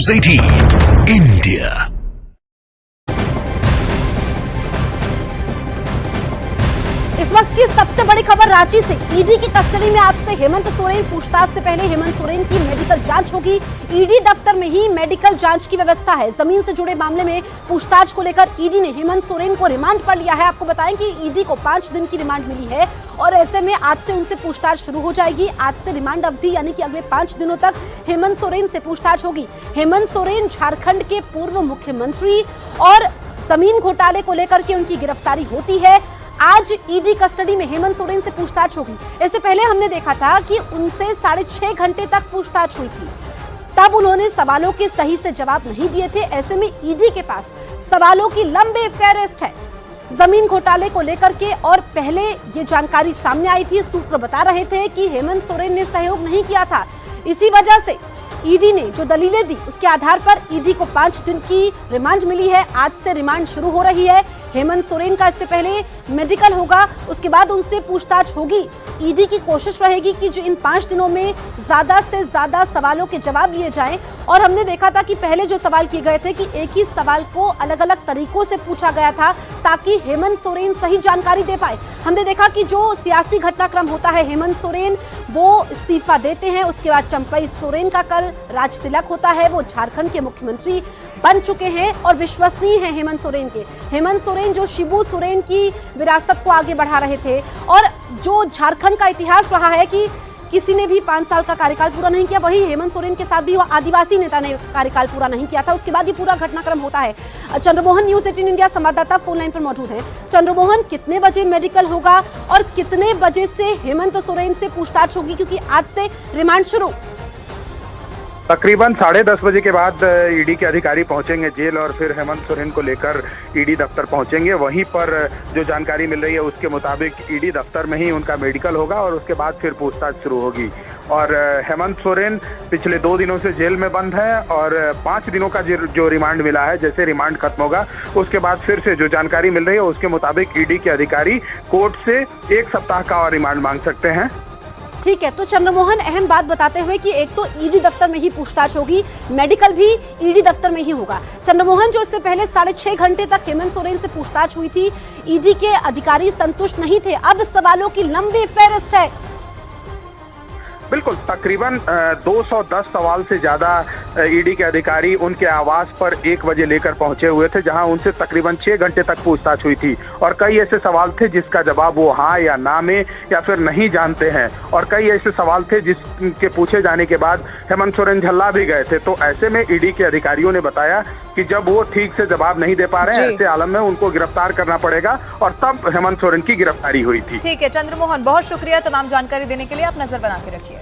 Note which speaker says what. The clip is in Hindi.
Speaker 1: News 18 India।
Speaker 2: इस वक्त की सबसे बड़ी खबर रांची से। ईडी की कस्टडी में आज से हेमंत सोरेन। पूछताछ से पहले हेमंत सोरेन की मेडिकल जांच होगी। ईडी दफ्तर में ही मेडिकल जांच की व्यवस्था है। जमीन से जुड़े मामले में पूछताछ को लेकर ईडी ने हेमंत सोरेन को रिमांड पर लिया है। आपको बताएं कि ईडी को 5 दिन की रिमांड मिली है और ऐसे में आज से उनसे पूछताछ शुरू हो जाएगी। आज से रिमांड अवधि यानी कि अगले 5 दिनों तक हेमंत सोरेन से पूछताछ होगी। हेमंत सोरेन झारखंड के पूर्व मुख्यमंत्री और जमीन घोटाले को लेकर के उनकी गिरफ्तारी होती है। आज ईडी कस्टडी में हेमंत सोरेन से पूछताछ होगी। इससे पहले हमने देखा था कि उनसे 6.5 घंटे तक पूछताछ हुई थी, तब उन्होंने सवालों के सही से जवाब नहीं दिए थे। ऐसे में ईडी के पास सवालों की लंबी फेहरिस्त है जमीन घोटाले को लेकर के। और पहले ये जानकारी सामने आई थी, सूत्र बता रहे थे कि हेमंत सोरेन ने सहयोग नहीं किया था। इसी वजह से ईडी ने जो दलीलें दी उसके आधार पर ईडी को 5 दिन की रिमांड मिली है। आज से रिमांड शुरू हो रही है। हेमंत सोरेन का इससे पहले मेडिकल होगा, उसके बाद उनसे पूछताछ होगी। ईडी की कोशिश रहेगी कि जो इन 5 दिनों में ज्यादा से ज्यादा सवालों के जवाब लिए जाएं। और हमने देखा था कि पहले जो सवाल किए गए थे कि एक ही सवाल को अलग अलग तरीकों से पूछा गया था ताकि हेमंत सोरेन सही जानकारी दे पाए। हमने देखा कि जो सियासी घटनाक्रम होता है, हेमंत सोरेन वो इस्तीफा देते हैं, उसके बाद चंपई सोरेन का कल राज तिलक होता है। वो झारखंड के मुख्यमंत्री बन चुके हैं और विश्वसनीय हैं हेमंत सोरेन के। हेमंत सोरेन जो शिबू सोरेन की विरासत को आगे बढ़ा रहे थे और जो झारखंड का इतिहास रहा है कि किसी ने भी 5 साल का कार्यकाल पूरा नहीं किया, वही हेमंत सोरेन के साथ भी आदिवासी नेता ने कार्यकाल पूरा नहीं किया था। उसके बाद ये पूरा घटनाक्रम होता है। चंद्रमोहन न्यूज 18 इंडिया संवाददाता फोन लाइन पर मौजूद हैं। चंद्रमोहन, कितने बजे मेडिकल होगा और कितने बजे से हेमंत सोरेन से पूछताछ होगी, क्योंकि आज से रिमांड शुरू?
Speaker 3: तकरीबन 10:30 बजे के बाद ईडी के अधिकारी पहुंचेंगे जेल और फिर हेमंत सोरेन को लेकर ईडी दफ्तर पहुंचेंगे। वहीं पर जो जानकारी मिल रही है उसके मुताबिक ईडी दफ्तर में ही उनका मेडिकल होगा और उसके बाद फिर पूछताछ शुरू होगी। और हेमंत सोरेन पिछले 2 दिनों से जेल में बंद है और 5 दिनों का जो रिमांड मिला है, जैसे रिमांड खत्म होगा उसके बाद फिर से जो जानकारी मिल रही है उसके मुताबिक ईडी के अधिकारी कोर्ट से 1 सप्ताह का और रिमांड मांग सकते हैं।
Speaker 2: ठीक है, तो चंद्रमोहन अहम बात बताते हुए कि एक तो ईडी दफ्तर में ही पूछताछ होगी, मेडिकल भी ईडी दफ्तर में ही होगा। चंद्रमोहन, जो इससे पहले 6.5 घंटे तक हेमंत सोरेन से पूछताछ हुई थी, ईडी के अधिकारी संतुष्ट नहीं थे। अब सवालों की लंबी फेहरिस्त है।
Speaker 3: बिल्कुल, तकरीबन 210 सवाल से ज्यादा ईडी के अधिकारी उनके आवास पर 1 बजे लेकर पहुंचे हुए थे, जहां उनसे तकरीबन 6 घंटे तक पूछताछ हुई थी। और कई ऐसे सवाल थे जिसका जवाब वो हाँ या ना में या फिर नहीं जानते हैं, और कई ऐसे सवाल थे जिसके पूछे जाने के बाद हेमंत सोरेन झल्ला भी गए थे। तो ऐसे में ईडी के अधिकारियों ने बताया कि जब वो ठीक से जवाब नहीं दे पा रहे हैं, ऐसे आलम में उनको गिरफ्तार करना पड़ेगा, और तब हेमंत सोरेन की गिरफ्तारी हुई थी।
Speaker 4: ठीक है चंद्रमोहन, बहुत शुक्रिया तमाम जानकारी देने के लिए। आप नजर बना के रखिए।